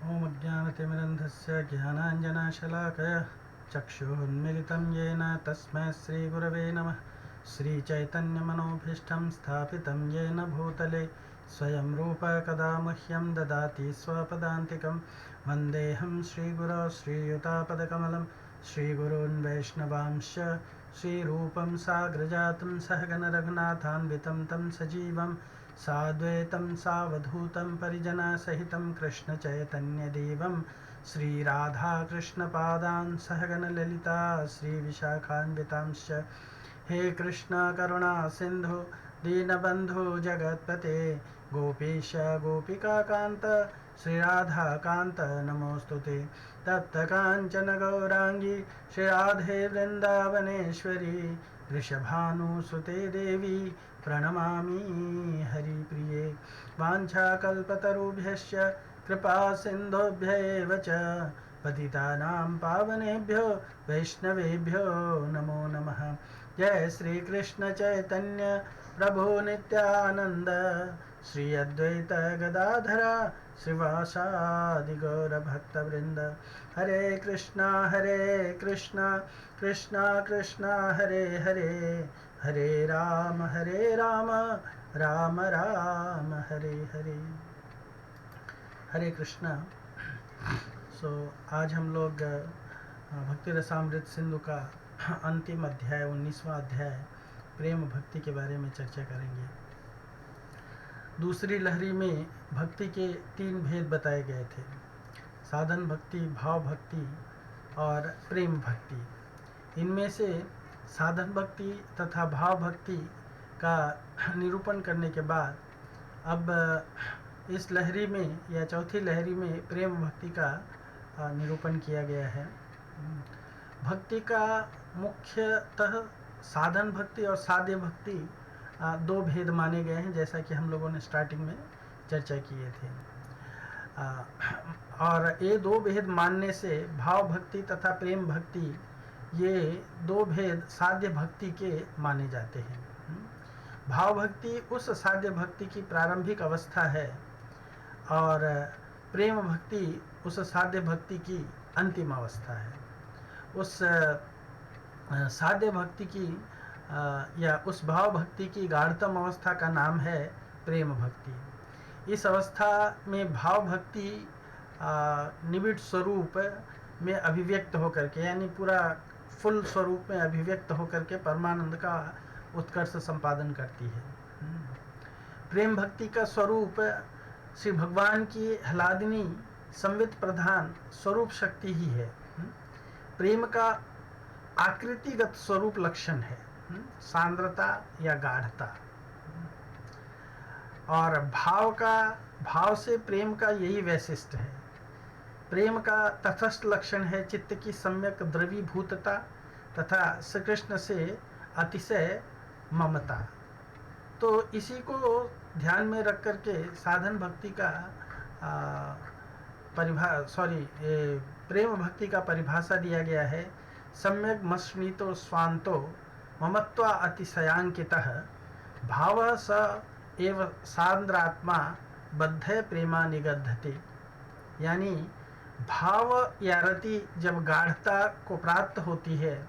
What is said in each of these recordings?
ॐ अज्ञानतिमिरन्धस्य ज्ञानाञ्जनशलाकया चक्षुरुन्मिलितं येन तस्मै श्रीगुरवे नमः। श्रीचैतन्यमनोभीष्टं स्थापितं येन भूतले स्वयं रूप कदा मह्यं ददाति स्वपदान्तिकं। वन्देऽहं श्रीगुरो श्रीयुतापदकमलं श्रीगुरून् वैष्णवांश्च श्रीरूपं साग्रजातं सहगणरघुनाथान्वितं तं सजीवं साद्वैतं सावधूतं परिजनसहितं कृष्णचैतन्यदेवं श्रीराधाकृष्णपादान् सहगणललिता श्रीविशाखान्वितांश्च। हे कृष्ण करुणा सिंधु दीनबंधु जगत्पते गोपीश गोपिकाकांत श्रीराधाकांत नमोस्तुते। तप्त कांचन गौरांगी श्रीराधे वृंदावनेश्वरी वृषभानुसुते देवी प्रणमामि हरिप्रिये। वाञ्छाकल्पतरुभ्यश्च कृपा सिन्धुभ्यैव च पतितानां पावनेभ्यो वैष्णवेभ्यो नमो नमः। जय श्री कृष्ण चैतन्य प्रभु नित्यानंद श्री अद्वैत गदाधरा श्रीवासादि गौर भक्त वृंद। हरे कृष्णा कृष्णा कृष्णा हरे हरे हरे राम राम राम हरे हरे। हरे कृष्णा। आज हम लोग भक्ति रसामृत सिंधु का अंतिम अध्याय 19वां अध्याय प्रेम भक्ति के बारे में चर्चा करेंगे। दूसरी लहरी में भक्ति के 3 भेद बताए गए थे, साधन भक्ति, भाव भक्ति और प्रेम भक्ति। इनमें से साधन भक्ति तथा भाव भक्ति का निरूपण करने के बाद अब इस लहरी में या चौथी लहरी में प्रेम भक्ति का निरूपण किया गया है। भक्ति का मुख्यतः साधन भक्ति और साध्य भक्ति 2 भेद माने गए हैं, जैसा कि हम लोगों ने स्टार्टिंग में चर्चा किए थे। और ये 2 भेद मानने से भाव भक्ति तथा प्रेम भक्ति, ये 2 भेद साध्य भक्ति के माने जाते हैं। भाव भक्ति उस साध्य भक्ति की प्रारंभिक अवस्था है और प्रेम भक्ति उस साध्य भक्ति की अंतिम अवस्था है। उस साध्य भक्ति की या उस भाव भक्ति की गाढ़तम अवस्था का नाम है प्रेम भक्ति। इस अवस्था में भाव भक्ति निबिड़ स्वरूप में अभिव्यक्त होकर के, यानी पूरा फुल स्वरूप में अभिव्यक्त होकर के परमानंद का उत्कर्ष संपादन करती है। प्रेम भक्ति का स्वरूप श्री भगवान की ह्लादिनी संवित प्रधान स्वरूप शक्ति ही है। प्रेम का आकृतिगत स्वरूप लक्षण है सांद्रता या गाढ़ता, और भाव से प्रेम का यही वैशिष्ट है। प्रेम का तटस्थ लक्षण है चित्त की सम्यक द्रवीभूतता तथा श्री कृष्ण से अतिशय ममता। तो इसी को ध्यान में रख करके साधन भक्ति का प्रेम भक्ति का परिभाषा दिया गया है। सम्यक मस्मितो स्वांतो ममत्वा अतिशयांकितः भाव स एव सांद्रात्मा बद्ध प्रेमा निगद्धते। यानी भाव या रति जब गाढ़ता को प्राप्त होती है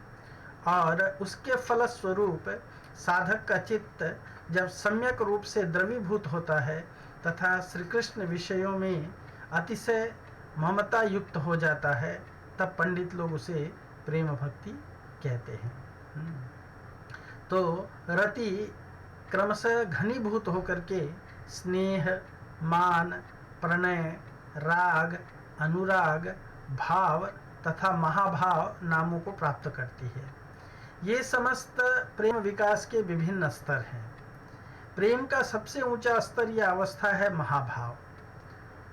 और उसके फलस्वरूप साधक का चित्त जब सम्यक रूप से द्रवीभूत होता है तथा श्री कृष्ण विषयों में अतिशय ममता युक्त हो जाता है, तब पंडित लोग उसे प्रेम भक्ति कहते हैं। तो रति क्रमशः घनीभूत होकर के स्नेह, मान, प्रणय, राग, अनुराग, भाव तथा महाभाव नामों को प्राप्त करती है। ये समस्त प्रेम विकास के विभिन्न स्तर हैं। प्रेम का सबसे ऊंचा स्तर या अवस्था है महाभाव,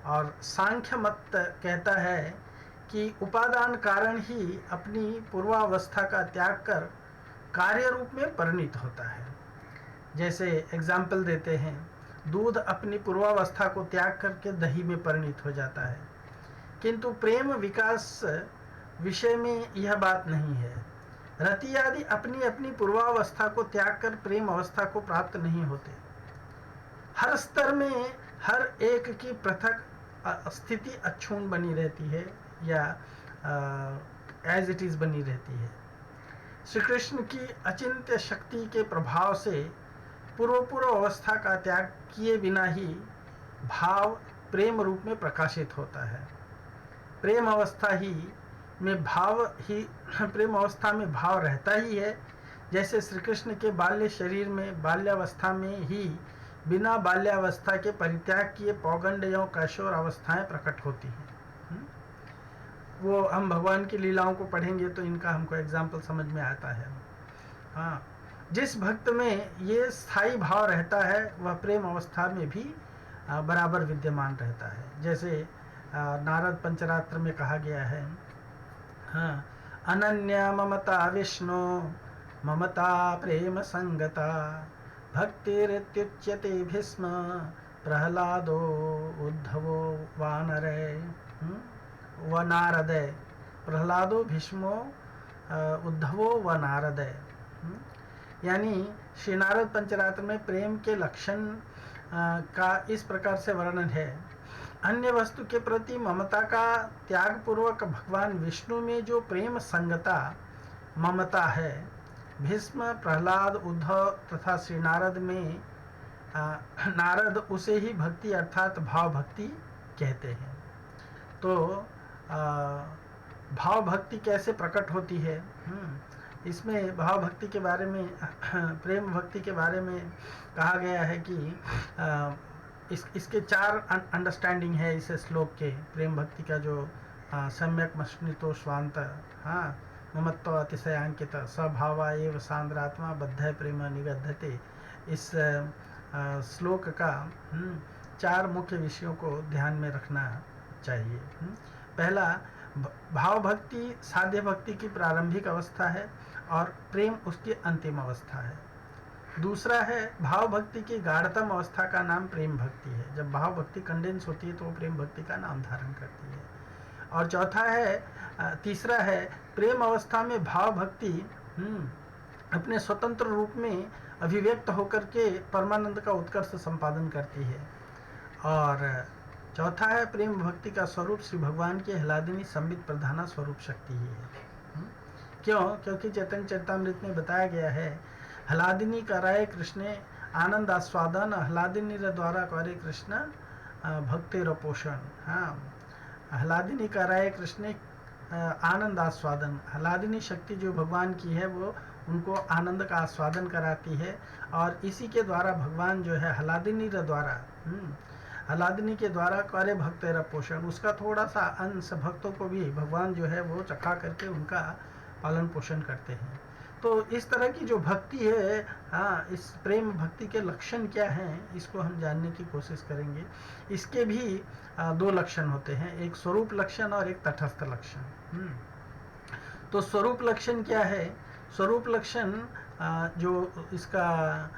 और सांख्य मत कहता है कि उपादान कारण ही अपनी पूर्वावस्था का त्याग कर कार्य रूप में परिणित होता है। जैसे एग्जाम्पल देते हैं, दूध अपनी पूर्वावस्था को त्याग करके दही में परिणित हो जाता है, किंतु प्रेम विकास विषय में यह बात नहीं है। रति आदि अपनी अपनी पूर्वावस्था को त्याग कर प्रेम अवस्था को प्राप्त नहीं होते। हर स्तर में हर एक की पृथक स्थिति अक्षुण्ण बनी रहती है या एज इट इज बनी रहती है। श्री कृष्ण की अचिंत्य शक्ति के प्रभाव से पूर्व अवस्था का त्याग किए बिना ही भाव प्रेम रूप में प्रकाशित होता है। प्रेम अवस्था में भाव रहता ही है। जैसे श्री कृष्ण के बाल्य शरीर में बाल्यावस्था में ही बिना बाल्यावस्था के परित्याग किए पौगंड एवं कैशोर अवस्थाएं प्रकट होती हैं। वो हम भगवान की लीलाओं को पढ़ेंगे तो इनका हमको एग्जाम्पल समझ में आता है। हाँ, जिस भक्त में ये स्थायी भाव रहता है वह प्रेम अवस्था में भी बराबर विद्यमान रहता है। जैसे नारद पंचरात्र में कहा गया है, हाँ, अनन्या ममता विष्णु ममता प्रेम संगता भक्तिरित्युच्यते भीष्म प्रहलादो उद्धवो वानरे व नारदे। प्रहलादो भीष्मो उद्धवो व नारदे। यानी श्री नारद पंचरात्र में प्रेम के लक्षण का इस प्रकार से वर्णन है। अन्य वस्तु के प्रति ममता का त्याग पूर्वक भगवान विष्णु में जो प्रेम संगता ममता है, भीष्म प्रहलाद उद्धव तथा श्री नारद में नारद उसे ही भक्ति अर्थात भाव भक्ति कहते हैं। तो भाव भक्ति कैसे प्रकट होती है? इसमें भाव भक्ति के बारे में प्रेम भक्ति के बारे में कहा गया है कि इसके 4 अंडरस्टैंडिंग है इस श्लोक के। प्रेम भक्ति का जो सम्यक मश्नितो स्वांत, हाँ, ममत्व अतिशयांकित स्वभावा एव सांद्रात्मा बद्ध प्रेम निगद्धते। इस श्लोक का 4 मुख्य विषयों को ध्यान में रखना चाहिए। पहला, भाव भक्ति साध्य भक्ति की प्रारंभिक अवस्था है और प्रेम उसकी अंतिम अवस्था है। दूसरा है, भाव भक्ति की गाढ़तम अवस्था का नाम प्रेम भक्ति है। जब भाव भक्ति कंडेंस होती है तो वो प्रेम भक्ति का नाम धारण करती है। और चौथा है, तीसरा है, प्रेम अवस्था में भाव भक्ति अपने स्वतंत्र रूप में अभिव्यक्त होकर के परमानंद का उत्कर्ष संपादन करती है। और चौथा है, प्रेम भक्ति का स्वरूप श्री भगवान की हलादिनी संबित प्रधाना स्वरूप शक्ति ही है। क्यों? क्योंकि चैतन्य चरितामृत में बताया गया है, हलादिनी कराए कृष्ण आनंद आस्वादन हलादिनी द्वारा करे कृष्ण भक्तिर पोषण। हाँ, हलादिनी कराए कृष्ण आनंद आस्वादन। हलादिनी शक्ति जो भगवान की है वो उनको आनंद का आस्वादन कराती है और इसी के द्वारा भगवान जो है हलादिनी द्वारा हलादिनी के द्वारा करे भक्तेरा पोषण, उसका थोड़ा सा अंश भक्तों को भी भगवान जो है वो चखा करके उनका पालन पोषण करते हैं। तो इस तरह की जो भक्ति है, हाँ, इस प्रेम भक्ति के लक्षण क्या हैं इसको हम जानने की कोशिश करेंगे। इसके भी 2 लक्षण होते हैं, एक स्वरूप लक्षण और एक तटस्थ लक्षण। तो स्वरूप लक्षण क्या है? स्वरूप लक्षण जो इसका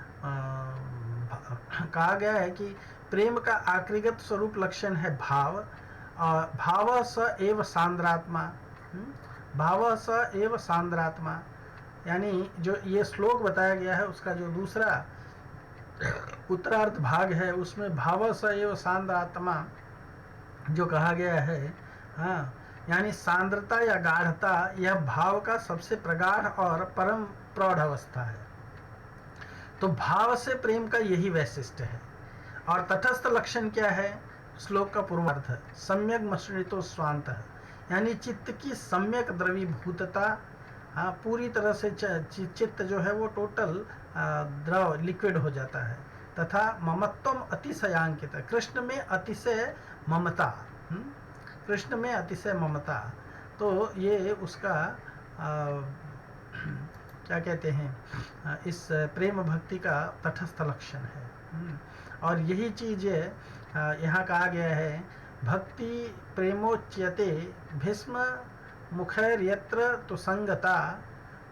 कहा गया है कि प्रेम का आकृगत स्वरूप लक्षण है भाव। भाव स एव सांद्रात्मा। भाव स एव सांद्रात्मा, यानी जो ये श्लोक बताया गया है उसका जो दूसरा उत्तरार्ध भाग है उसमें भाव स एव सांद्रात्मा जो कहा गया है, हाँ, यानी सांद्रता या गाढ़ता यह भाव का सबसे प्रगाढ़ और परम प्रौढ़ अवस्था है। तो भाव से प्रेम का यही वैशिष्ट्य है। और तटस्थ लक्षण क्या है? श्लोक का पूर्वार्ध, सम्यक मश्रितो स्वांत, यानी चित्त की सम्यक द्रवीभूतता, हाँ, पूरी तरह से चित्त जो है वो टोटल द्रव लिक्विड हो जाता है। तथा ममत्वम अतिशयांकित, कृष्ण में अतिशय ममता, कृष्ण में अतिशय ममता। तो ये उसका क्या कहते हैं, इस प्रेम भक्ति का तटस्थ लक्षण है। और यही चीज़ यहाँ कहा गया है, भक्ति प्रेमोच्यते भीष्म मुखैर्यत्र तु संगता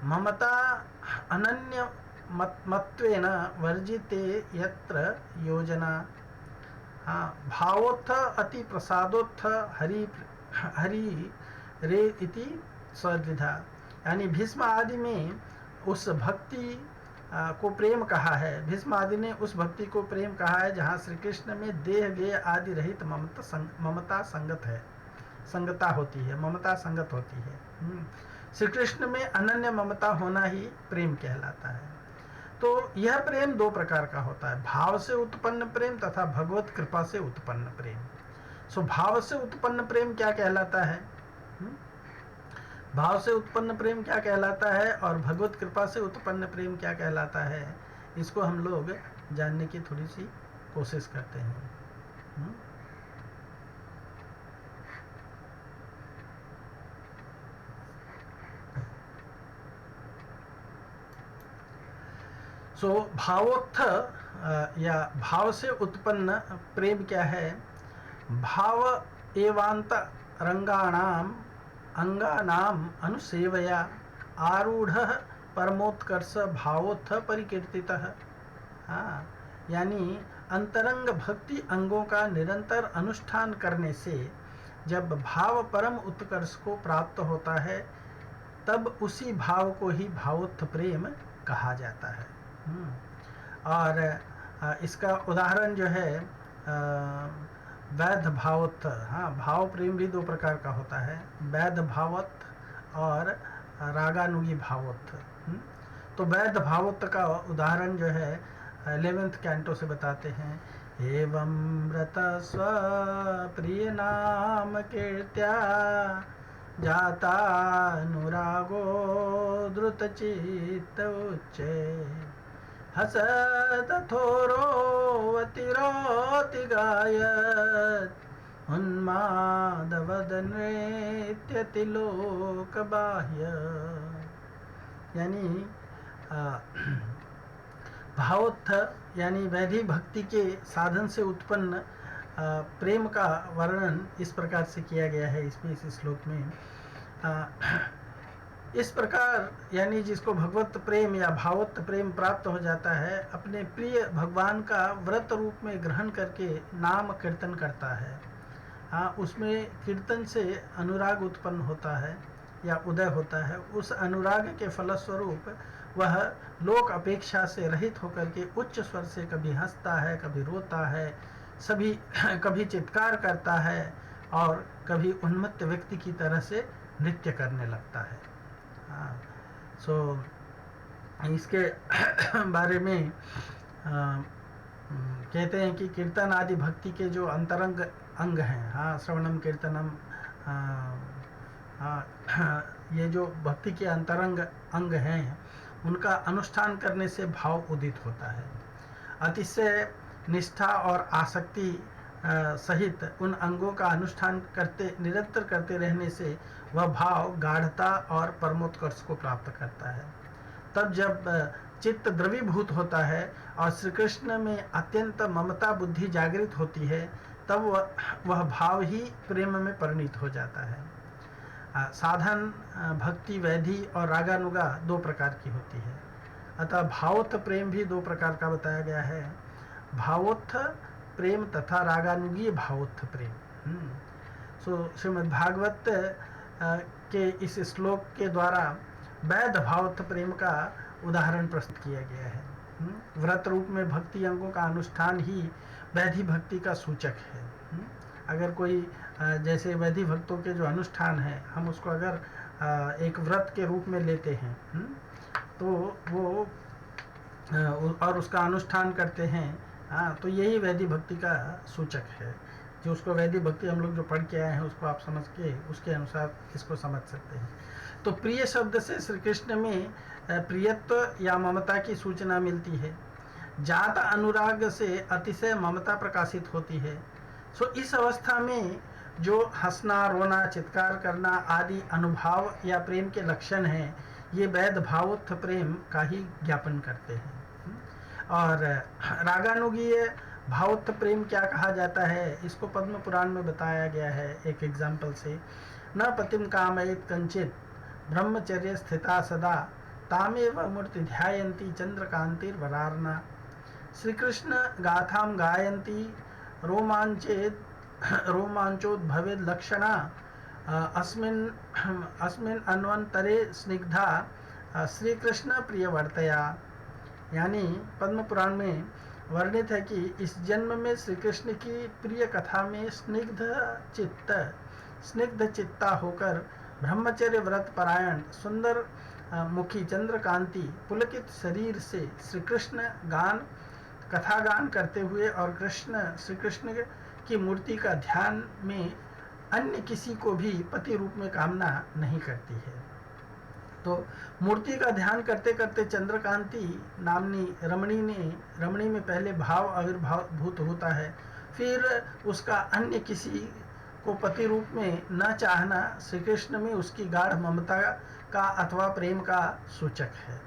ममता अनन्य मत्वेन वर्जिते यत्र योजना। हाँ, भावोत्थ अति प्रसादोत्थ हरि रे इति स्वद्विधा, यानी भीष्म आदि में उस भक्ति को प्रेम कहा है। भीष्म आदि ने उस भक्ति को प्रेम कहा है जहाँ श्री कृष्ण में देह गेय आदि रहित ममता संगत है, संगता होती है, ममता संगत होती है। श्री कृष्ण में अनन्य ममता होना ही प्रेम कहलाता है। तो यह प्रेम दो प्रकार का होता है, भाव से उत्पन्न प्रेम तथा भगवत कृपा से उत्पन्न प्रेम। सो भाव से उत्पन्न प्रेम क्या कहलाता है? भाव से उत्पन्न प्रेम क्या कहलाता है और भगवत कृपा से उत्पन्न प्रेम क्या कहलाता है, इसको हम लोग जानने की थोड़ी सी कोशिश करते हैं। भावोत्थ या भाव से उत्पन्न प्रेम क्या है? भाव एवांत रंगाणाम अंगानाम अनुसेवया आरूढ़ परमोत्कर्ष भावोत्थ परिकीर्तितः। यानी अंतरंग भक्ति अंगों का निरंतर अनुष्ठान करने से जब भाव परम उत्कर्ष को प्राप्त होता है तब उसी भाव को ही भावोत्थ प्रेम कहा जाता है। और इसका उदाहरण जो है वैध भावोत्थ। भाव प्रेम भी दो प्रकार का होता है, वैध भावोत्थ और रागानुगी भावोत्थ। तो वैध भावोत्थ का उदाहरण जो है 11th कैंटो से बताते हैं, एवं व्रत स्वप्रिय नाम कीर्त्या जाता अनुरागो द्रुत चित्त उच्चे हसत थोरोवतिरोति गायत उन्मादवद नृत्यति लोक बाह्य। यानी भावोत्थ यानी वैधि भक्ति के साधन से उत्पन्न प्रेम का वर्णन इस प्रकार से किया गया है इसमें, इस श्लोक में। इस प्रकार यानी जिसको भगवत प्रेम या भावोत्थ प्रेम प्राप्त हो जाता है, अपने प्रिय भगवान का व्रत रूप में ग्रहण करके नाम कीर्तन करता है। उसमें कीर्तन से अनुराग उत्पन्न होता है या उदय होता है। उस अनुराग के फलस्वरूप वह लोक अपेक्षा से रहित होकर के उच्च स्वर से कभी हंसता है, कभी रोता है, कभी चित्कार करता है और कभी उन्मत्त व्यक्ति की तरह से नृत्य करने लगता है। इसके बारे में कहते हैं कि कीर्तन आदि भक्ति के जो अंतरंग अंग हैं, श्रवणम कीर्तनम, ये जो भक्ति के अंतरंग अंग हैं उनका अनुष्ठान करने से भाव उदित होता है। अतिशय निष्ठा और आसक्ति सहित उन अंगों का अनुष्ठान निरंतर करते रहने से वह भाव गाढ़ता और परमोत्कर्ष को प्राप्त करता है। तब जब चित्त द्रवीभूत होता है और श्री कृष्ण में अत्यंत ममता बुद्धि जागृत होती है, तब वह भाव ही प्रेम में परिणित हो जाता है। साधन भक्ति वैधि और रागानुगा दो प्रकार की होती है, अतः भावोत्थ प्रेम भी दो प्रकार का बताया गया है, भावोत्थ प्रेम तथा रागानुगीय भावोत्थ प्रेम। श्रीमद् भागवत के इस श्लोक के द्वारा वैध भावोत्थ प्रेम का उदाहरण प्रस्तुत किया गया है। व्रत रूप में भक्ति अंगों का अनुष्ठान ही वैधि भक्ति का सूचक है। अगर कोई जैसे वैधि भक्तों के जो अनुष्ठान है, हम उसको अगर एक व्रत के रूप में लेते हैं तो वो और उसका अनुष्ठान करते हैं, तो यही वैधि भक्ति का सूचक है। जो उसको वैधि भक्ति हम लोग जो पढ़ के आए हैं उसको आप समझ के उसके अनुसार इसको समझ सकते हैं। तो प्रिय शब्द से श्री कृष्ण में प्रियत्व या ममता की सूचना मिलती है। जात अनुराग से अतिशय ममता प्रकाशित होती है। इस अवस्था में जो हंसना, रोना, चित्कार करना आदि अनुभाव या प्रेम के लक्षण हैं, ये वैध भावोत्थ प्रेम का ही ज्ञापन करते हैं। और रागानुगीय भावोत्थ प्रेम क्या कहा जाता है, इसको पद्म पुराण में बताया गया है एक एग्जाम्पल से। न पतिम कामयेत कंचित ब्रह्मचर्य स्थिता सदा तामेव मूर्ति ध्यायन्ती चंद्रकांतिर्वरार्ना। श्री कृष्ण गाथाम गायन्ती रोमांचोद्भवेद लक्षणा अस्मिन् अन्वन्तरे स्निग्धा श्रीकृष्ण प्रियवर्तया। यानी पद्म पुराण में वर्णित है कि इस जन्म में श्री कृष्ण की प्रिय कथा में स्निग्ध चित्ता होकर ब्रह्मचर्य व्रत परायण सुंदर मुखी चंद्रकांति पुलकित शरीर से श्री कृष्ण कथा गान करते हुए और श्री कृष्ण की मूर्ति का ध्यान में अन्य किसी को भी पति रूप में कामना नहीं करती है। तो मूर्ति का ध्यान करते करते चंद्रकांति नामनी रमणी में पहले भाव आविर्भाव भूत होता है, फिर उसका अन्य किसी को पति रूप में न चाहना श्री कृष्ण में उसकी गाढ़ ममता का अथवा प्रेम का सूचक है।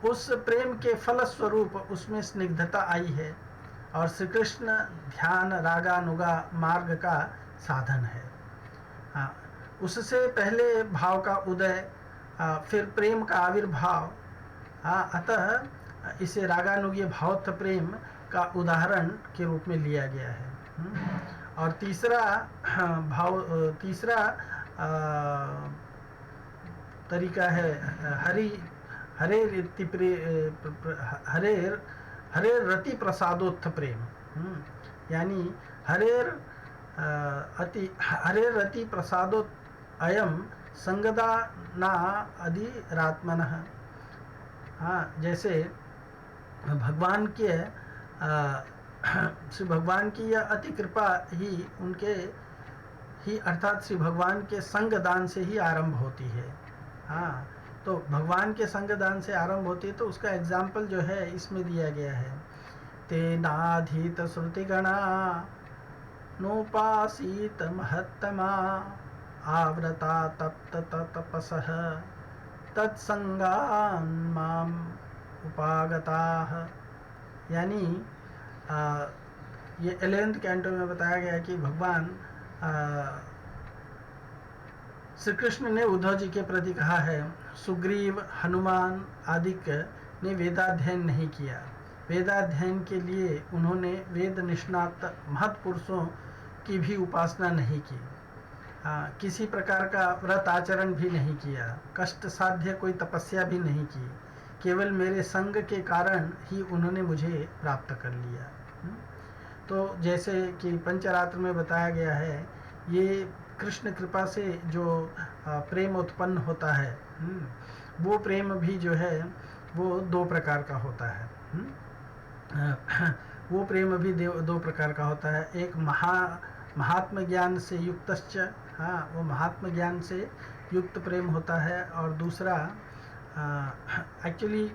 उस प्रेम के फलस्वरूप उसमें स्निग्धता आई है और श्री कृष्ण ध्यान रागानुगा मार्ग का साधन है। उससे पहले भाव का उदय, फिर प्रेम का आविर्भाव, अतः इसे रागानुगीय भावत्व प्रेम का उदाहरण के रूप में लिया गया है। और तीसरा तरीका है हरे रति प्रसादोत्थ प्रेम, यानी हरेर रति प्रसादोत् अयम संगदा ना अधिरात्मनः। जैसे भगवान के श्री भगवान की यह अति कृपा ही अर्थात श्री भगवान के संग दान से ही आरंभ होती है। तो भगवान के संग दान से आरंभ होती है, तो उसका एग्जाम्पल जो है इसमें दिया गया है। तेनाधीत श्रुतिगणा नोपासीत महत्तमा आवृता तप्त तपसः तत्संगान माम उपागताः। यानी ये 11th कैंटो में बताया गया कि भगवान श्री कृष्ण ने उद्धव जी के प्रति कहा है, सुग्रीव हनुमान आदि ने वेदाध्ययन नहीं किया। वेदाध्ययन के लिए उन्होंने वेद निष्णात महत्पुरुषों की भी उपासना नहीं की, किसी प्रकार का व्रत आचरण भी नहीं किया, कष्ट साध्य कोई तपस्या भी नहीं की, केवल मेरे संग के कारण ही उन्होंने मुझे प्राप्त कर लिया। तो जैसे कि पंचरात्र में बताया गया है, ये कृष्ण कृपा से जो प्रेम उत्पन्न होता है, वो प्रेम भी जो है वो दो प्रकार का होता है। वो प्रेम भी दो प्रकार का होता है। एक महात्म ज्ञान से युक्तश्च, वो महात्म ज्ञान से युक्त प्रेम होता है, और दूसरा एक्चुअली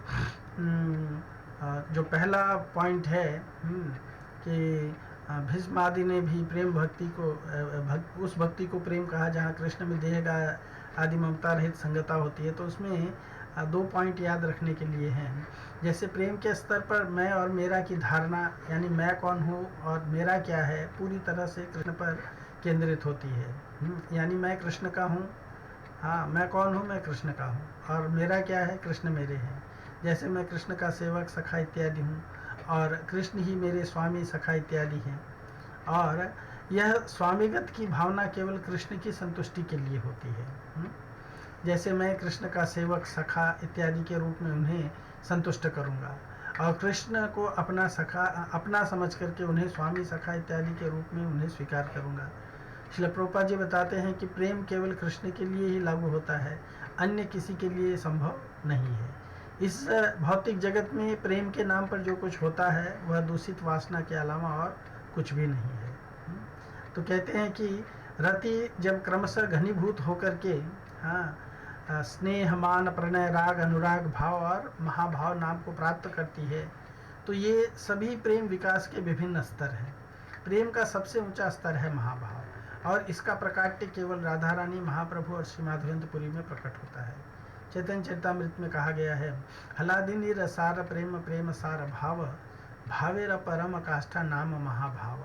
जो पहला पॉइंट है कि भीष्म आदि ने भी प्रेम भक्ति को उस भक्ति को प्रेम कहा जहाँ कृष्ण में देह का आदि ममता रहित संगता होती है। तो उसमें 2 पॉइंट याद रखने के लिए हैं। जैसे प्रेम के स्तर पर मैं और मेरा की धारणा, यानी मैं कौन हूँ और मेरा क्या है, पूरी तरह से कृष्ण पर केंद्रित होती है। यानी मैं कृष्ण का हूँ, मैं कौन हूँ, मैं कृष्ण का हूँ, और मेरा क्या है, कृष्ण मेरे हैं। जैसे मैं कृष्ण का सेवक सखा इत्यादि हूँ और कृष्ण ही मेरे स्वामी सखा इत्यादि हैं, और यह स्वामीगत की भावना केवल कृष्ण की संतुष्टि के लिए होती है। जैसे मैं कृष्ण का सेवक सखा इत्यादि के रूप में उन्हें संतुष्ट करूँगा और कृष्ण को अपना समझ करके उन्हें स्वामी सखा इत्यादि के रूप में उन्हें स्वीकार करूँगा। श्रील प्रभुपाद जी बताते हैं कि प्रेम केवल कृष्ण के लिए ही लागू होता है, अन्य किसी के लिए संभव नहीं है। इस भौतिक जगत में प्रेम के नाम पर जो कुछ होता है वह दूषित वासना के अलावा और कुछ भी नहीं है। तो कहते हैं कि रति जब क्रमशः घनीभूत होकर के स्नेह मान प्रणय राग अनुराग भाव और महाभाव नाम को प्राप्त करती है, तो ये सभी प्रेम विकास के विभिन्न स्तर हैं। प्रेम का सबसे ऊंचा स्तर है महाभाव, और इसका प्रकाट्य केवल राधा रानी महाप्रभु और श्री माधवेंद्रपुरी में प्रकट होता है। चैतन्य चरितामृत में कहा गया है, हलादिनी रसार प्रेम प्रेम सार भाव भावेर परम काष्ठा नाम महाभाव।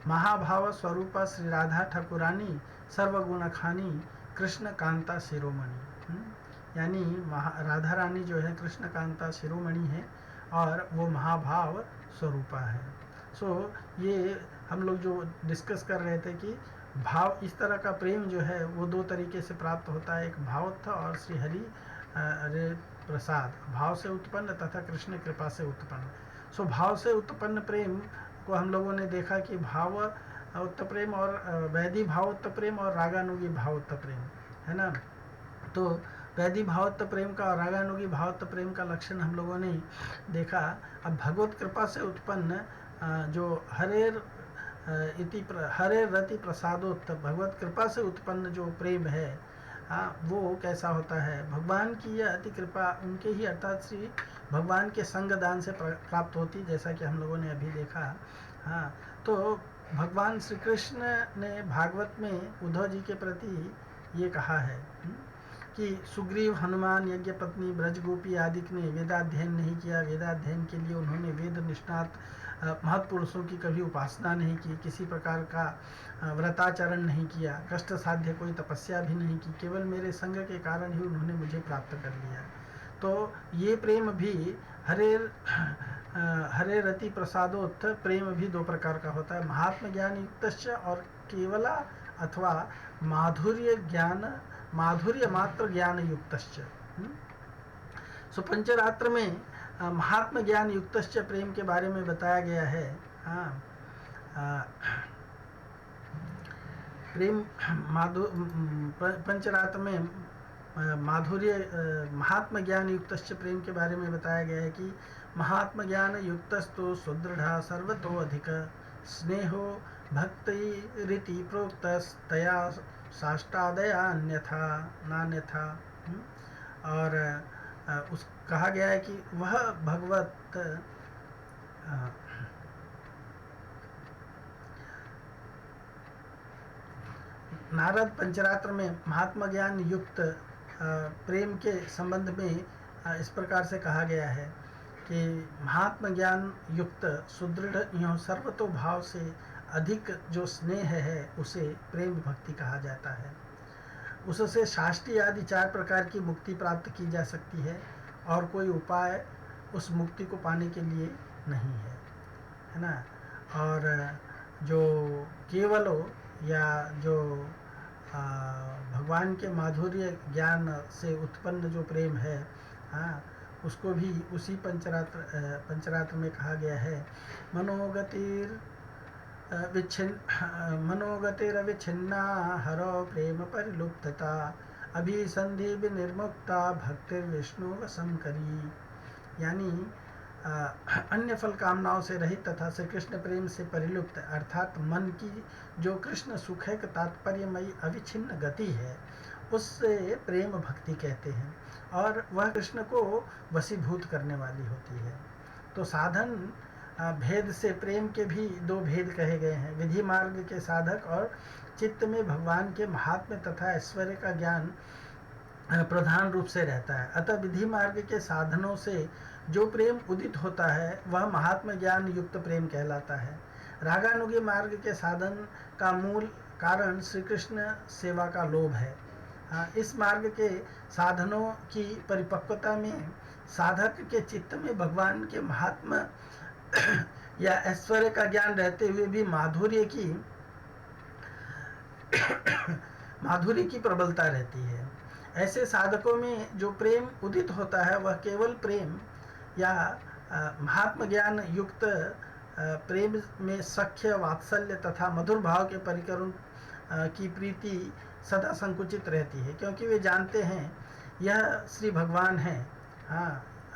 महाभाव स्वरूपा श्री राधा ठाकुरानी सर्वगुण खानी कृष्ण कांता शिरोमणि। यानी राधा रानी जो है कृष्ण कांता शिरोमणि है और वो महाभाव स्वरूपा है। ये हम लोग जो डिस्कस कर रहे थे कि भाव, इस तरह का प्रेम जो है वो 2 तरीके से प्राप्त होता है, एक भावत्व और श्री हरि प्रसाद, भाव से उत्पन्न तथा कृष्ण कृपा से उत्पन्न। सो भाव से उत्पन्न प्रेम को हम लोगों ने देखा कि भाव उत्त प्रेम और वैधि भावोत्त प्रेम और रागानुगी भावोत्त प्रेम है ना। तो वैधि भावोत्त प्रेम का और रागानुगी भावोत्त प्रेम का लक्षण हम लोगों ने देखा। अब भगवत कृपा से उत्पन्न जो हरेर रति प्रसादोत्त, भगवत कृपा से उत्पन्न जो प्रेम है, वो कैसा होता है। भगवान की यह अति कृपा उनके ही अर्थात श्री भगवान के संग दान से प्राप्त होती, जैसा कि हम लोगों ने अभी देखा। हाँ, तो भगवान श्री कृष्ण ने भागवत में उद्धव जी के प्रति ये कहा है कि सुग्रीव, हनुमान, यज्ञ पत्नी, ब्रज गोपी आदि ने वेदाध्ययन नहीं किया। वेदाध्ययन के लिए उन्होंने वेद निष्णात महत्पुरुषों की कभी उपासना नहीं की, किसी प्रकार का व्रताचरण नहीं किया, कष्ट साध्य कोई तपस्या भी नहीं की। केवल मेरे संग के कारण ही उन्होंने मुझे प्राप्त कर लिया। तो ये प्रेम भी हरे रति प्रसादोत्थ प्रेम भी दो प्रकार का होता है, महात्म ज्ञान युक्तश्च और केवला अथवा माधुर्य मात्र ज्ञान युक्तश्च। सो पंचरात्र में महात्म ज्ञान युक्तश्च प्रेम के बारे में बताया गया है। प्रेम पंचरात्र में महात्म ज्ञान युक्तश्च प्रेम के बारे में बताया गया है कि महात्म ज्ञान युक्तस्तु सुदृढ़ सर्वतो अधिक स्नेहो भक्ति रीति प्रोक्तस्तया साष्टादया अन्यथा नान्यथा। और उस कहा गया है कि वह भगवत नारद पंचरात्र में महात्मा ज्ञान युक्त प्रेम के संबंध में इस प्रकार से कहा गया है कि महात्मा ज्ञान युक्त सुदृढ़ सर्वतो भाव से अधिक जो स्नेह है उसे प्रेम भक्ति कहा जाता है। उससे शास्त्री आदि 4 प्रकार की मुक्ति प्राप्त की जा सकती है और कोई उपाय उस मुक्ति को पाने के लिए नहीं है ना। और जो केवल हो या जो भगवान के माधुर्य ज्ञान से उत्पन्न जो प्रेम है, उसको भी उसी पंचरात्र में कहा गया है। मनोगतिरविच्छिन्ना हरो प्रेम परिलुप्तता अभिसंधि विनिर्मुक्ता भक्तिर्विष्णु वसम करी। यानी अन्य फल कामनाओं से रहित तथा श्री कृष्ण प्रेम से परिलुप्त अर्थात मन की जो कृष्ण सुख है तात्पर्यमयी अविच्छिन्न गति है, उससे प्रेम भक्ति कहते हैं और वह कृष्ण को वशीभूत करने वाली होती है। तो साधन भेद से प्रेम के भी 2 भेद कहे गए हैं, विधि मार्ग के साधक और चित्त में भगवान के महात्म्य तथा ऐश्वर्य का ज्ञान प्रधान रूप से रहता है। अतः विधि मार्ग के साधनों से जो प्रेम उदित होता है वह महात्म ज्ञान युक्त प्रेम कहलाता है। रागानुगी मार्ग के साधन का मूल कारण श्री कृष्ण सेवा का लोभ है। इस मार्ग के साधनों की परिपक्वता में साधक के चित्त में भगवान के महात्म या ऐश्वर्य का ज्ञान रहते हुए भी माधुर्य की प्रबलता रहती है। ऐसे साधकों में जो प्रेम उदित होता है वह केवल प्रेम या महात्म ज्ञान युक्त प्रेम में सख्य, वात्सल्य तथा मधुर भाव के परिकरों की प्रीति सदा संकुचित रहती है, क्योंकि वे जानते हैं यह श्री भगवान है।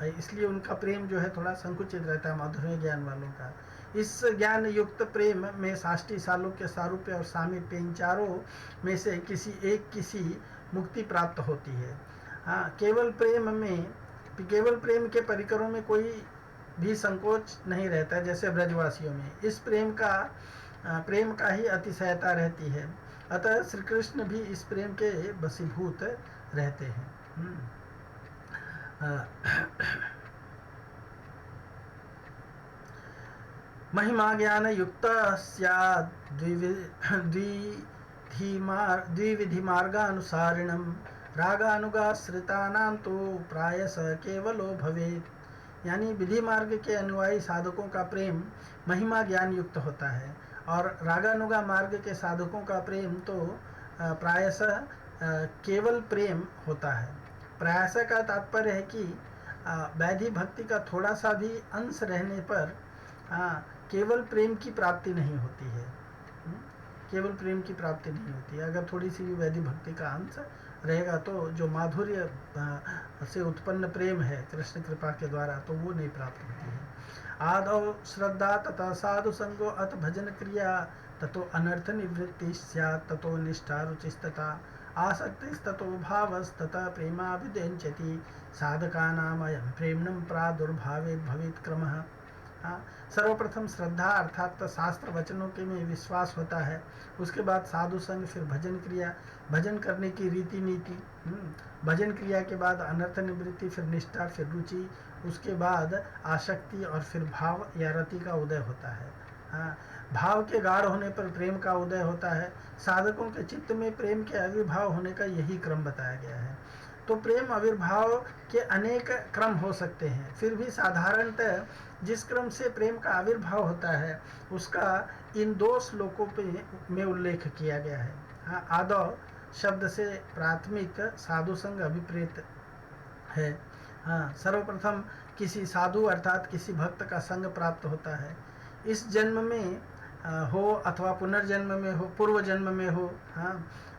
इसलिए उनका प्रेम जो है थोड़ा संकुचित रहता है माधुर्य ज्ञान वालों का। इस ज्ञान युक्त प्रेम में साष्टी, सालोक्य, सारूप्य और सामीप्य इन चारों में से किसी मुक्ति प्राप्त होती है। केवल प्रेम के परिकरों में कोई भी संकोच नहीं रहता है, जैसे ब्रजवासियों में इस प्रेम का ही अतिशयता रहती है। अतः श्री कृष्ण भी इस प्रेम के वशीभूत रहते हैं। महिमा ज्ञान युक्त द्विविधि मार्गानुसारिणम रागानुगाश्रितानां तो प्रायश केवलो भवेत्। यानी विधि मार्ग के अनुयायी साधकों का प्रेम महिमा ज्ञान युक्त होता है और रागानुगा मार्ग के साधकों का प्रेम तो प्रायश केवल प्रेम होता है। प्रयास का तात्पर्य है कि वैधि भक्ति का थोड़ा सा भी अंश रहने पर केवल प्रेम की प्राप्ति नहीं होती है। केवल प्रेम की प्राप्ति नहीं होती है। अगर थोड़ी सी भी वैधि भक्ति का अंश रहेगा तो जो माधुर्य से उत्पन्न प्रेम है कृष्ण कृपा के द्वारा, तो वो नहीं प्राप्त होती है। आदौ श्रद्धा तथा साधु संगो अत भजन क्रिया ततो अनर्थ निवृत्ति स्यात् ततो निष्ठा रुचिस्तथा आसक्तिस्ततो भावस्ततः प्रेमाभिव्यञ्जति साधकानामयं प्रेम्णं प्रादुर्भावे भवेत् क्रमः। सर्वप्रथम श्रद्धा अर्थात शास्त्र वचनों के में विश्वास होता है, उसके बाद साधु संग, फिर भजन क्रिया, भजन करने की रीति नीति, भजन क्रिया के बाद अनर्थ निवृत्ति, फिर निष्ठा, फिर रुचि, उसके बाद आसक्ति और फिर भाव या रति का उदय होता है। भाव के गाढ़ होने पर प्रेम का उदय होता है। साधकों के चित्त में प्रेम के आविर्भाव होने का यही क्रम बताया गया है। तो प्रेम आविर्भाव के अनेक क्रम हो सकते हैं, फिर भी साधारणतः जिस क्रम से प्रेम का आविर्भाव होता है उसका इन 2 श्लोकों में उल्लेख किया गया है। आदौ शब्द से प्राथमिक साधु संग अभिप्रेत है। सर्वप्रथम किसी साधु अर्थात किसी भक्त का संग प्राप्त होता है। इस जन्म में हो अथवा पुनर्जन्म में हो, पूर्व जन्म में हो,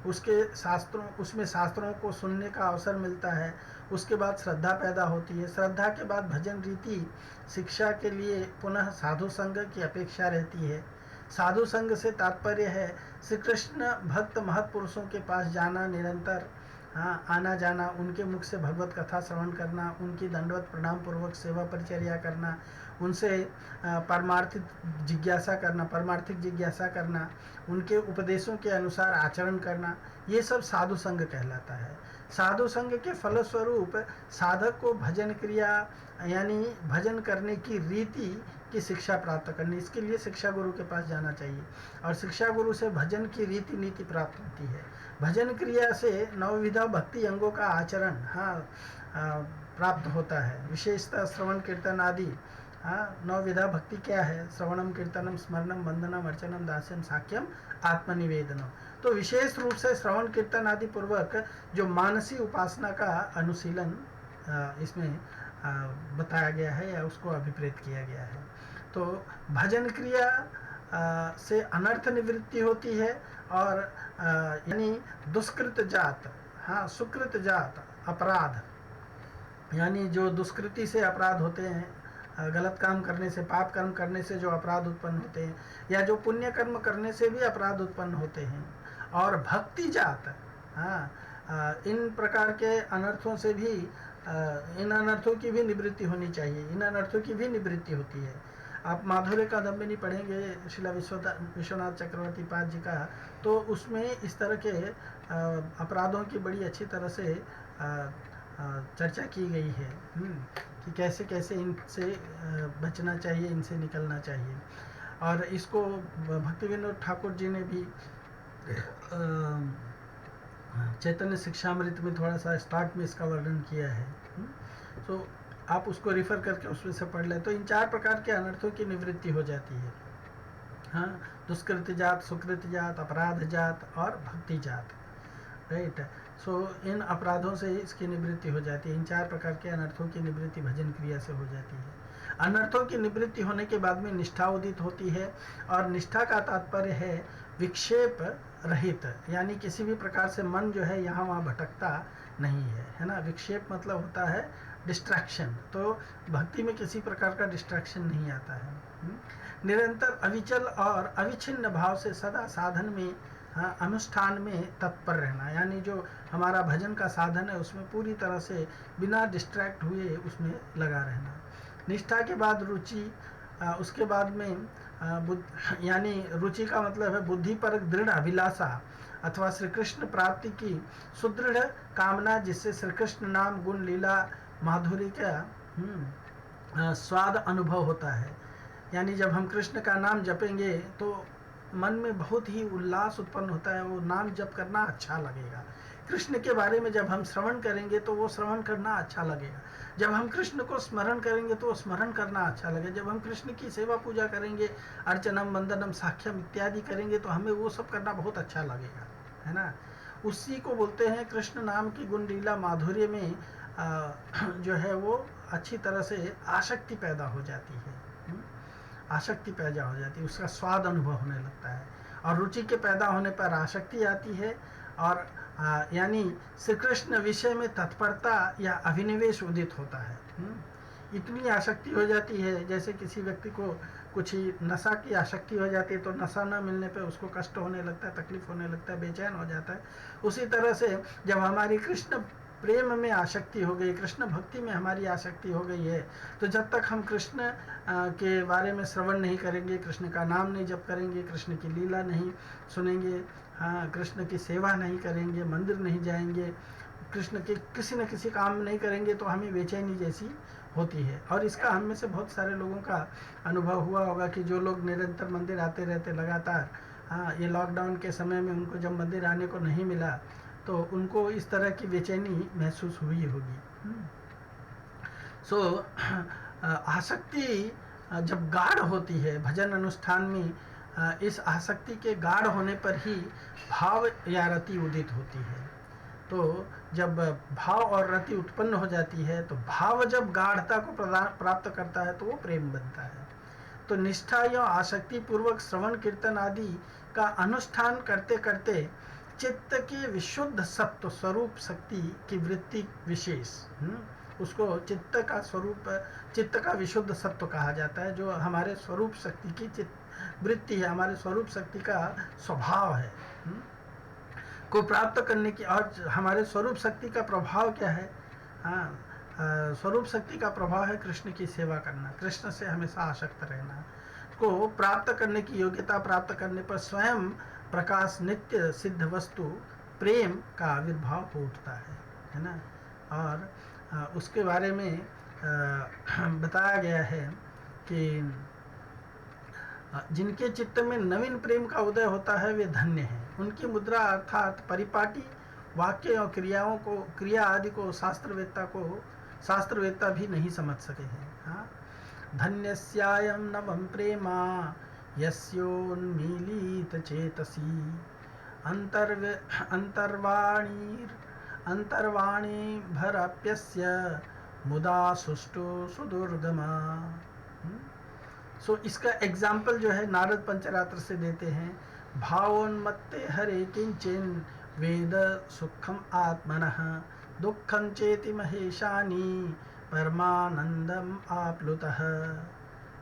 उसमें शास्त्रों को सुनने का अवसर मिलता है। उसके बाद श्रद्धा पैदा होती है। श्रद्धा के बाद भजन रीति शिक्षा के लिए पुनः साधु संग की अपेक्षा रहती है। साधु संग से तात्पर्य है श्री कृष्ण भक्त महत्पुरुषों के पास जाना, निरंतर आना जाना, उनके मुख से भगवत कथा श्रवण करना, उनकी दंडवत प्रणाम पूर्वक सेवा परिचर्या करना, उनसे परमार्थिक जिज्ञासा करना, उनके उपदेशों के अनुसार आचरण करना, ये सब साधु संग कहलाता है। साधु संग के फलस्वरूप साधक को भजन क्रिया यानी भजन करने की रीति की शिक्षा प्राप्त करनी, इसके लिए शिक्षा गुरु के पास जाना चाहिए और शिक्षा गुरु से भजन की रीति नीति प्राप्त होती है। भजन क्रिया से नवविधा भक्ति अंगों का आचरण प्राप्त होता है, विशेषतः श्रवण कीर्तन आदि। नवविधा भक्ति क्या है? श्रवणम कीर्तनम स्मरणम वंदनम अर्चनम दास्यम साख्यम आत्मनिवेदनम। तो विशेष रूप से श्रवण कीर्तन आदि पूर्वक जो मानसी उपासना का अनुशीलन इसमें बताया गया है या उसको अभिप्रेत किया गया है। तो भजन क्रिया से अनर्थ निवृत्ति होती है और यानी दुष्कृत जात, सुकृत जात अपराध, यानी जो दुष्कृति से अपराध होते हैं, गलत काम करने से, पाप कर्म करने से जो अपराध उत्पन्न होते हैं या जो पुण्य कर्म करने से भी अपराध उत्पन्न होते हैं, और भक्ति जात, इन प्रकार के अनर्थों से भी इन अनर्थों की भी निवृत्ति होनी चाहिए। इन अनर्थों की भी निवृत्ति होती है। आप माधुर्य कादम्बिनी पढ़ेंगे शिला विश्वनाथ चक्रवर्ती पाद जी का, तो उसमें इस तरह के अपराधों की बड़ी अच्छी तरह से चर्चा की गई है कि कैसे कैसे इनसे बचना चाहिए, इनसे निकलना चाहिए। और इसको भक्ति विनोद ठाकुर जी ने भी चैतन्य शिक्षामृत में थोड़ा सा स्टार्ट में इसका वर्णन किया है। तो आप उसको रिफ़र करके उसमें से पढ़ लें तो इन 4 प्रकार के अनर्थों की निवृत्ति हो जाती है। दुष्कृत जात, सुकृत जात, अपराध जात और भक्ति जात, राइट। सो इन अपराधों से इसकी निवृत्ति हो जाती है। इन 4 प्रकार के अनर्थों की निवृत्ति भजन क्रिया से हो जाती है। अनर्थों की निवृत्ति होने के बाद में निष्ठा उदित होती है, और निष्ठा का तात्पर्य है विक्षेप रहित, यानी किसी भी प्रकार से मन जो है यहाँ वहाँ भटकता नहीं है ना। विक्षेप मतलब होता है डिस्ट्रैक्शन, तो भक्ति में किसी प्रकार का डिस्ट्रैक्शन नहीं आता है। निरंतर अविचल और अविच्छिन्न भाव से सदा साधन में, अनुष्ठान में तत्पर रहना, यानी जो हमारा भजन का साधन है उसमें पूरी तरह से बिना डिस्ट्रैक्ट हुए उसमें लगा रहना। निष्ठा के बाद रुचि, उसके बाद में यानी रुचि का मतलब है बुद्धि पर दृढ़ अभिलाषा अथवा श्री कृष्ण प्राप्ति की सुदृढ़ कामना, जिससे श्री कृष्ण नाम गुण लीला माधुरी का स्वाद अनुभव होता है। यानी जब हम कृष्ण का नाम जपेंगे तो मन में बहुत ही उल्लास उत्पन्न होता है, वो नाम जप करना अच्छा लगेगा। कृष्ण के बारे में जब हम श्रवण करेंगे तो वो श्रवण करना अच्छा लगेगा। जब हम कृष्ण को स्मरण करेंगे तो स्मरण करना अच्छा लगेगा। जब हम कृष्ण की सेवा पूजा करेंगे, अर्चनम वंदनम साख्यम इत्यादि करेंगे तो हमें वो सब करना बहुत अच्छा लगेगा, है ना। उसी को बोलते हैं कृष्ण नाम की गुण लीला माधुर्य में जो है वो अच्छी तरह से आसक्ति पैदा हो जाती है। आसक्ति पैदा हो जाती है, उसका स्वाद अनुभव होने लगता है, और रुचि के पैदा होने पर आसक्ति आती है, और यानी श्री कृष्ण विषय में तत्परता या अभिनिवेश उदित होता है। इतनी आसक्ति हो जाती है, जैसे किसी व्यक्ति को कुछ ही नशा की आसक्ति हो जाती है, तो नशा न मिलने पे उसको कष्ट होने लगता है, तकलीफ होने लगता है, बेचैन हो जाता है। उसी तरह से जब हमारी कृष्ण प्रेम में आसक्ति हो गई, कृष्ण भक्ति में हमारी आसक्ति हो गई है, तो जब तक हम कृष्ण के बारे में श्रवण नहीं करेंगे, कृष्ण का नाम नहीं जप करेंगे, कृष्ण की लीला नहीं सुनेंगे, हाँ, कृष्ण की सेवा नहीं करेंगे, मंदिर नहीं जाएंगे, कृष्ण के किसी न किसी काम नहीं करेंगे, तो हमें बेचैनी जैसी होती है। और इसका हम में से बहुत सारे लोगों का अनुभव हुआ होगा कि जो लोग निरंतर मंदिर आते रहते लगातार, हाँ, ये लॉकडाउन के समय में उनको जब मंदिर आने को नहीं मिला तो उनको इस तरह की बेचैनी महसूस हुई होगी। सो आसक्ति जब गाढ़ होती है भजन अनुष्ठान में, इस आसक्ति के गाढ़ होने पर ही भाव या रति उदित होती है। तो जब भाव और रति उत्पन्न हो जाती है, तो भाव जब गाढ़ता को प्राप्त करता है तो वो प्रेम बनता है। तो निष्ठा या आसक्ति पूर्वक श्रवण कीर्तन आदि का अनुष्ठान करते करते चित्त के विशुद्ध सत्व स्वरूप शक्ति की वृत्ति विशेष, उसको चित्त का स्वरूप, चित्त का विशुद्ध सत्व कहा जाता है, जो हमारे स्वरूप शक्ति की चित्त वृत्ति है, हमारे स्वरूप शक्ति का स्वभाव है, को प्राप्त करने की। और हमारे स्वरूप शक्ति का प्रभाव क्या है? हाँ, स्वरूप शक्ति का प्रभाव है कृष्ण की सेवा करना, कृष्ण से हमेशा आसक्त रहना। को प्राप्त करने की योग्यता प्राप्त करने पर स्वयं प्रकाश नित्य सिद्ध वस्तु प्रेम का आविर्भाव हो उठता है ना। और उसके बारे में बताया गया है कि जिनके चित्त में नवीन प्रेम का उदय होता है वे धन्य हैं। उनकी मुद्रा अर्थात परिपाटी वाक्य और क्रियाओं को, क्रिया आदि को शास्त्रवेत्ता भी नहीं समझ सके हैं। हाँ, धन्यस्यायं नवं प्रेमा यस्योन्मीलित चेतसी अंतर्वाणी भराप्यस्य मुदा सुष्टु सुदुर्गमा। सो इसका एग्जाम्पल जो है नारद पंचरात्र से देते हैं। भावोन्मत्ते हरे किंचिन वेद सुखम आत्मनः दुखम चेति महेशानी परमानंदम आप्लुतः।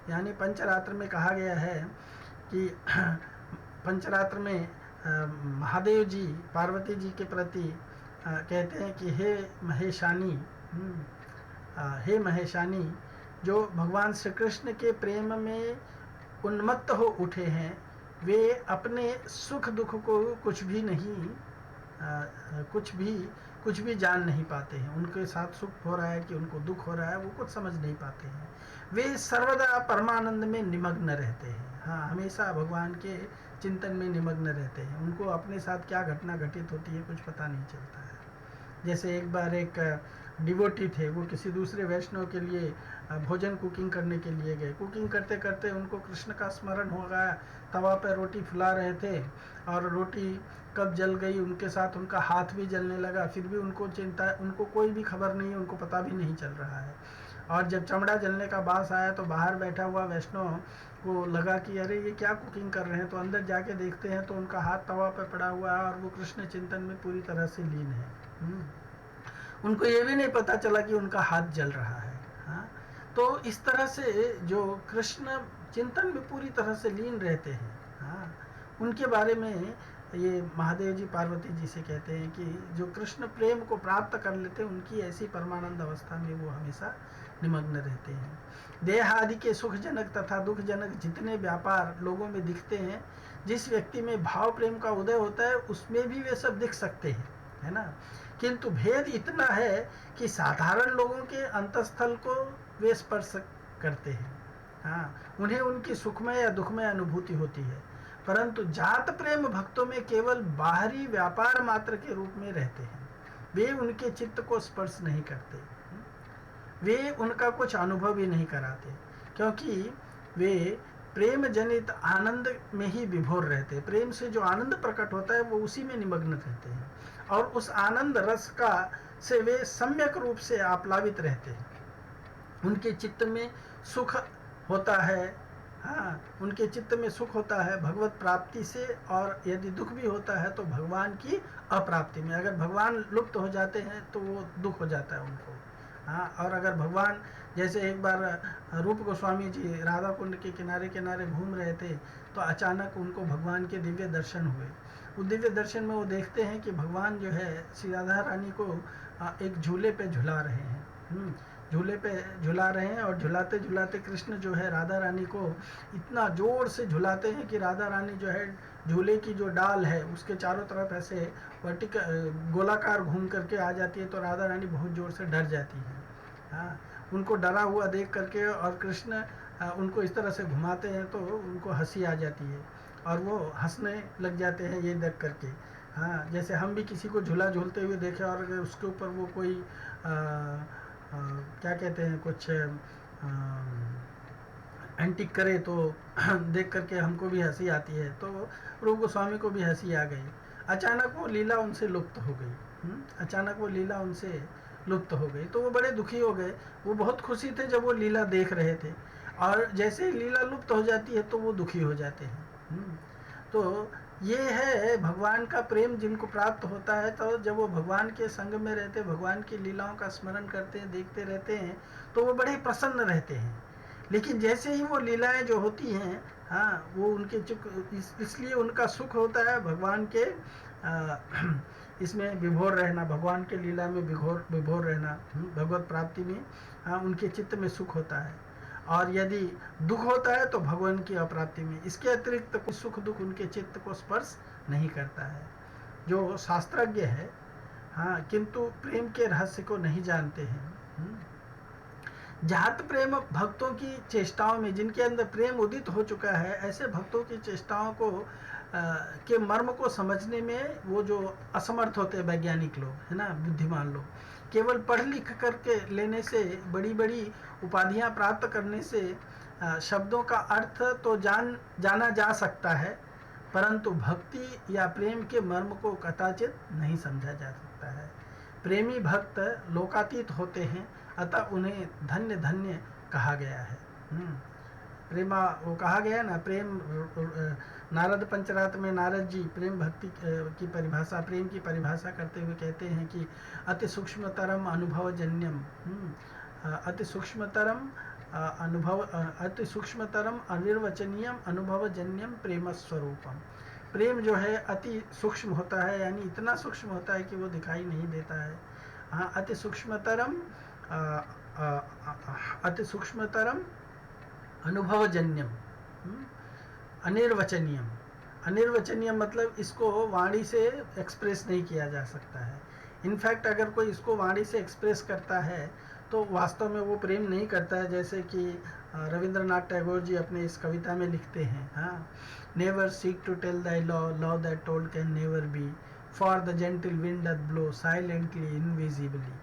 यानी पंचरात्र में कहा गया है कि पंचरात्र में महादेव जी पार्वती जी के प्रति कहते हैं कि हे महेशानी, जो भगवान श्री कृष्ण के प्रेम में उन्मत्त हो उठे हैं, वे अपने सुख दुख को कुछ भी जान नहीं पाते हैं। उनके साथ सुख हो रहा है कि उनको दुख हो रहा है, वो कुछ समझ नहीं पाते हैं। वे सर्वदा परमानंद में निमग्न रहते हैं। हाँ, हमेशा भगवान के चिंतन में निमग्न रहते हैं। उनको अपने साथ क्या घटना घटित होती है कुछ पता नहीं चलता है। जैसे एक बार एक डिवोटी थे, वो किसी दूसरे वैष्णव के लिए भोजन कुकिंग करने के लिए गए। कुकिंग करते करते उनको कृष्ण का स्मरण हो गया। तवा पर रोटी फुला रहे थे और रोटी कब जल गई, उनके साथ उनका हाथ भी जलने लगा। फिर भी उनको कोई भी खबर नहीं, उनको पता भी नहीं चल रहा है। और जब चमड़ा जलने का बास आया तो बाहर बैठा हुआ वैष्णव को लगा कि अरे ये क्या कुकिंग कर रहे हैं। तो अंदर जाके देखते हैं तो उनका हाथ तवा पर पड़ा हुआ है और वो कृष्ण चिंतन में पूरी तरह से लीन है। उनको ये भी नहीं पता चला कि उनका हाथ जल रहा है। हाँ, तो इस तरह से जो कृष्ण चिंतन में पूरी तरह से लीन रहते हैं, हाँ, उनके बारे में ये महादेव जी पार्वती जी से कहते हैं कि जो कृष्ण प्रेम को प्राप्त कर लेते हैं, उनकी ऐसी परमानंद अवस्था में वो हमेशा निमग्न रहते हैं। देह आदि के सुखजनक तथा दुखजनक जितने व्यापार लोगों में दिखते हैं, जिस व्यक्ति में भाव प्रेम का उदय होता है उसमें भी वे सब दिख सकते हैं, है ना। किंतु भेद इतना है कि साधारण लोगों के अंतस्थल को वे स्पर्श करते हैं। हाँ, उन्हें उनकी सुखमय या दुखमय अनुभूति होती है, परंतु जात प्रेम भक्तों में केवल बाहरी व्यापार मात्र के रूप में रहते हैं। वे उनके चित्त को स्पर्श नहीं करते, वे उनका कुछ अनुभव ही नहीं कराते, क्योंकि वे प्रेम जनित आनंद में ही विभोर रहते हैं। प्रेम से जो आनंद प्रकट होता है वो उसी में निमग्न रहते हैं, और उस आनंद रस का से वे सम्यक रूप से आप्लावित रहते हैं। उनके चित्त में सुख होता है, हाँ, उनके चित्त में सुख होता है भगवत प्राप्ति से, और यदि दुख भी होता है तो भगवान की अप्राप्ति में। अगर भगवान लुप्त हो जाते हैं तो वो दुख हो जाता है उनको, हाँ। और अगर भगवान, जैसे एक बार रूप गोस्वामी जी राधा कुंड के किनारे किनारे घूम रहे थे, तो अचानक उनको भगवान के दिव्य दर्शन हुए। उस दिव्य दर्शन में वो देखते हैं कि भगवान जो है श्री राधा रानी को एक झूले पे झुला रहे हैं, झूले पे झुला रहे हैं, और झुलाते झुलाते कृष्ण जो है राधा रानी को इतना जोर से झुलाते हैं कि राधा रानी जो है झूले की जो डाल है उसके चारों तरफ ऐसे वर्टिकल गोलाकार घूम करके आ जाती है, तो राधा रानी बहुत जोर से डर जाती है, हाँ। उनको डरा हुआ देख करके, और कृष्ण उनको इस तरह से घुमाते हैं तो उनको हंसी आ जाती है, और वो हंसने लग जाते हैं ये देख करके, हाँ। जैसे हम भी किसी को झूला झूलते हुए देखें, और अगर उसके ऊपर वो कोई क्या कहते हैं, कुछ एंटिक करे तो देख करके हमको भी हंसी आती है, तो रूप गोस्वामी को भी हंसी आ गई। अचानक वो लीला उनसे लुप्त हो गई, अचानक वो लीला उनसे लुप्त हो गई, तो वो बड़े दुखी हो गए। वो बहुत खुशी थे जब वो लीला देख रहे थे, और जैसे ही लीला लुप्त हो जाती है तो वो दुखी हो जाते हैं। तो ये है भगवान का प्रेम जिनको प्राप्त होता है, तो जब वो भगवान के संग में रहते, भगवान की लीलाओं का स्मरण करते हैं, देखते रहते हैं, तो वो बड़े प्रसन्न रहते हैं। लेकिन जैसे ही वो लीलाएं जो होती हैं, हाँ, वो उनके इसलिए उनका सुख होता है भगवान के इसमें विभोर रहना, भगवान के लीला में विभोर रहना, भगवत प्राप्ति में, हाँ, उनके चित्त में सुख होता है। और यदि दुख होता है तो भगवान की अप्राप्ति में। इसके अतिरिक्त कोई सुख दुख उनके चित्त को स्पर्श नहीं करता है। जो शास्त्रज्ञ है, हाँ, किंतु प्रेम के रहस्य को नहीं जानते हैं। जात प्रेम भक्तों की चेष्टाओं में, जिनके अंदर प्रेम उदित हो चुका है, ऐसे भक्तों की चेष्टाओं को के मर्म को समझने में वो जो असमर्थ होते हैं वैज्ञानिक लोग, है ना, बुद्धिमान लोग, केवल पढ़ लिख करके लेने से, बड़ी बड़ी उपाधियां प्राप्त करने से शब्दों का अर्थ तो जाना जा सकता है, परंतु भक्ति या प्रेम के मर्म को कदाचित नहीं समझा जा सकता है। प्रेमी भक्त लोकातीत होते हैं, अतः उन्हें धन्य धन्य कहा गया है। प्रेमा, वो कहा गया ना, प्रेम, नारद पंचरात्र में नारद जी प्रेम भक्ति की परिभाषा, प्रेम की परिभाषा करते हुए कहते हैं कि अति सूक्ष्मतरम अनुभवजन्यम, अति सूक्ष्मतरम अति सूक्ष्मतरम अनिर्वचनीयम अनुभवजन्यम प्रेम स्वरूपम। प्रेम जो है अति सूक्ष्म होता है, यानी इतना सूक्ष्म होता है कि वो दिखाई नहीं देता है, हाँ। अति सूक्ष्मतरम अति सूक्ष्मतरम अनुभवजन्यम, अनिर्वचनीयम। अनिर्वचनीय मतलब इसको वाणी से एक्सप्रेस नहीं किया जा सकता है। इनफैक्ट अगर कोई इसको वाणी से एक्सप्रेस करता है तो वास्तव में वो प्रेम नहीं करता है, जैसे कि रविंद्रनाथ टैगोर जी अपने इस कविता में लिखते हैं, हाँ, never seek to tell thy law, law that told can never be, for the gentle wind doth blow silently invisibly.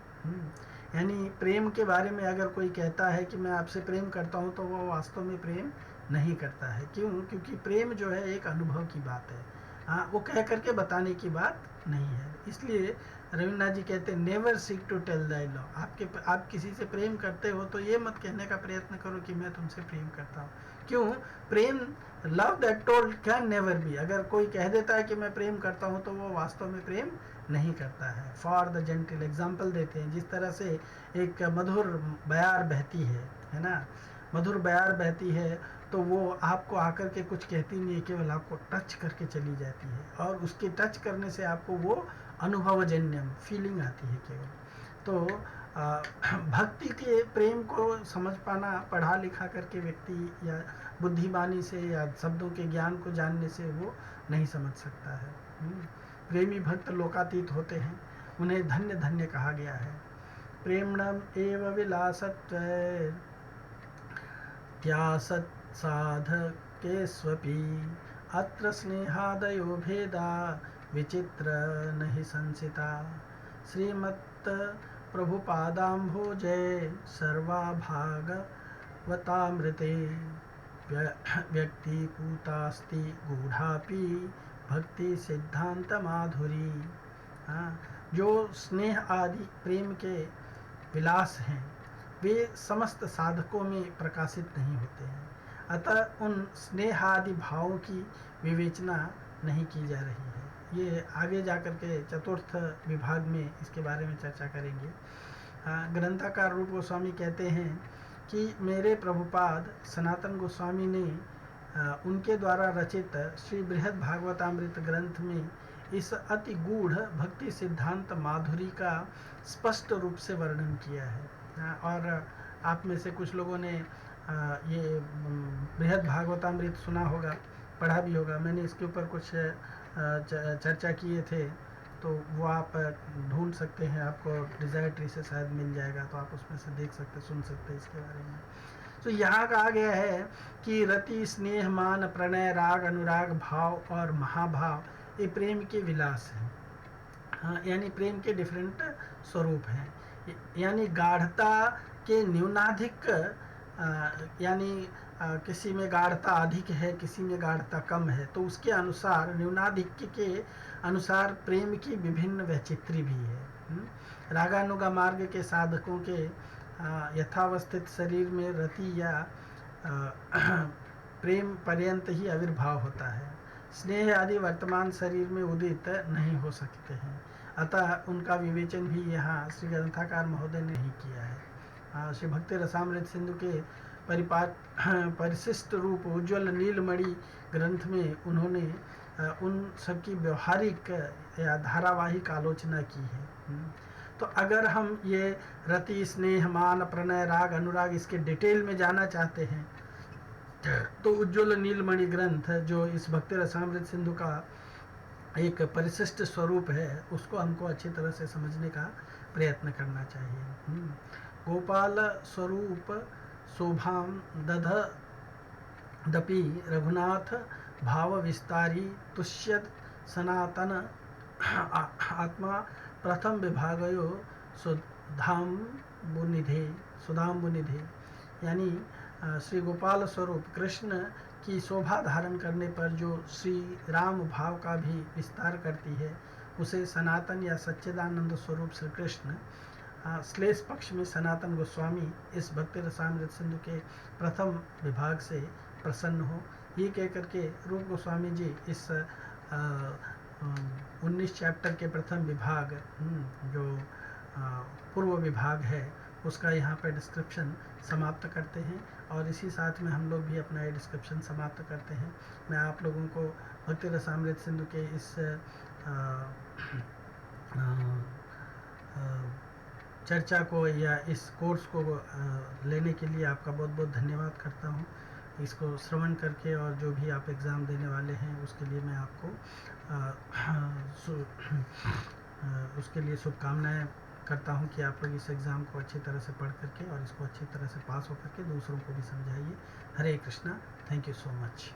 यानी प्रेम के बारे में अगर कोई कहता है कि मैं आपसे प्रेम करता हूँ, तो वो वास्तव में प्रेम नहीं करता है। क्यों? क्योंकि प्रेम जो है एक अनुभव की बात है, हाँ, वो कह करके बताने की बात नहीं है। इसलिए रविन्द्रनाथ जी कहते हैं never seek to tell thy law. आप किसी से प्रेम करते हो तो ये मत कहने का प्रयत्न करो कि मैं तुमसे प्रेम करता हूँ। क्यों? प्रेम, love that told can never be. अगर कोई कह देता है कि मैं प्रेम करता हूँ तो वो वास्तव में प्रेम नहीं करता है। फॉर द जेंटल, एग्जाम्पल देते हैं, जिस तरह से एक मधुर बयार बहती है ना, मधुर बयार बहती है तो वो आपको आकर के कुछ कहती नहीं है, केवल आपको टच करके चली जाती है, और उसके टच करने से आपको वो अनुभवजन्यम फीलिंग आती है केवल। तो भक्ति के प्रेम को समझ पाना पढ़ा लिखा करके व्यक्ति या बुद्धिमानी से या शब्दों के ज्ञान को जानने से वो नहीं समझ सकता है। प्रेमी भक्त लोकातीत होते हैं, उन्हें धन्य धन्य कहा गया है। प्रेमणम एव विलासत्व त्यासत् साधकेष्वपि अत्र स्नेहादयो भेदा विचित्र नहि संसिता। श्रीमत् प्रभुपादाम्भोजे सर्वा भागवतामृते व्यक्तिकूतास्ति गूढ़ापि भक्ति सिद्धांत माधुरी। हाँ, जो स्नेह आदि प्रेम के विलास हैं वे समस्त साधकों में प्रकाशित नहीं होते हैं, अतः उन स्नेह आदि भावों की विवेचना नहीं की जा रही है। ये आगे जाकर के चतुर्थ विभाग में इसके बारे में चर्चा करेंगे। ग्रंथकार रूप गोस्वामी कहते हैं कि मेरे प्रभुपाद सनातन गोस्वामी ने उनके द्वारा रचित श्री बृहद भागवतामृत ग्रंथ में इस अति गूढ़ भक्ति सिद्धांत माधुरी का स्पष्ट रूप से वर्णन किया है। और आप में से कुछ लोगों ने ये बृहद भागवतामृत सुना होगा, पढ़ा भी होगा। मैंने इसके ऊपर कुछ चर्चा किए थे, तो वो आप ढूंढ सकते हैं, आपको डिज़ायर ट्री से शायद मिल जाएगा, तो आप उसमें से देख सकते, सुन सकते हैं इसके बारे में। तो यहाँ कहा गया है कि रति, स्नेह, मान, प्रणय, राग, अनुराग, भाव और महाभाव ये प्रेम के विलास हैं। हाँ, यानी प्रेम के डिफरेंट स्वरूप हैं। यानी गाढ़ता के न्यूनाधिक, यानी किसी में गाढ़ता अधिक है, किसी में गाढ़ता कम है, तो उसके अनुसार न्यूनाधिक्य के अनुसार प्रेम की विभिन्न वैचित्री भी है। रागानुगा मार्ग के साधकों के यथावस्थित शरीर में रति या प्रेम पर्यंत ही आविर्भाव होता है। स्नेह आदि वर्तमान शरीर में उदित नहीं हो सकते हैं, अतः उनका विवेचन भी यहाँ श्री ग्रंथकार महोदय ने नहीं किया है। श्री भक्ति रसामृत सिंधु के परिशिष्ट रूप उज्ज्वल नीलमणि ग्रंथ में उन्होंने उन सबकी व्यवहारिक या धारावाहिक आलोचना की है। तो अगर हम ये रति, स्नेह, मान, प्रणय, राग, अनुराग इसके डिटेल में जाना चाहते हैं तो उज्ज्वल नीलमणि ग्रंथ जो इस भक्ति रसामृत सिंधु का एक परिशिष्ट स्वरूप है उसको हमको अच्छी तरह से समझने का प्रयत्न करना चाहिए। गोपाल स्वरूप शोभाम दधदपि रघुनाथ भाव विस्तारी तुष्यद सनातन आत्मा प्रथम विभागयो सुधाम्बुनिधे। यानी श्री गोपाल स्वरूप कृष्ण की शोभा धारण करने पर जो श्री राम भाव का भी विस्तार करती है उसे सनातन या सच्चिदानंद स्वरूप श्री कृष्ण श्लेष पक्ष में सनातन गोस्वामी इस भक्ति रसामृत सिंधु के प्रथम विभाग से प्रसन्न हो, ये कह करके रूप गोस्वामी जी इस 19 चैप्टर के प्रथम विभाग जो पूर्व विभाग है उसका यहाँ पर डिस्क्रिप्शन समाप्त करते हैं। और इसी साथ में हम लोग भी अपना ये डिस्क्रिप्शन समाप्त करते हैं। मैं आप लोगों को भक्ति रसामृत सिंधु के इस चर्चा को या इस कोर्स को लेने के लिए आपका बहुत बहुत धन्यवाद करता हूँ। इसको श्रवण करके और जो भी आप एग्ज़ाम देने वाले हैं उसके लिए मैं आपको उसके लिए शुभकामनाएं करता हूं कि आप लोग इस एग्ज़ाम को अच्छी तरह से पढ़ करके और इसको अच्छी तरह से पास हो करके दूसरों को भी समझाइए। Hare Krishna. Thank you so much.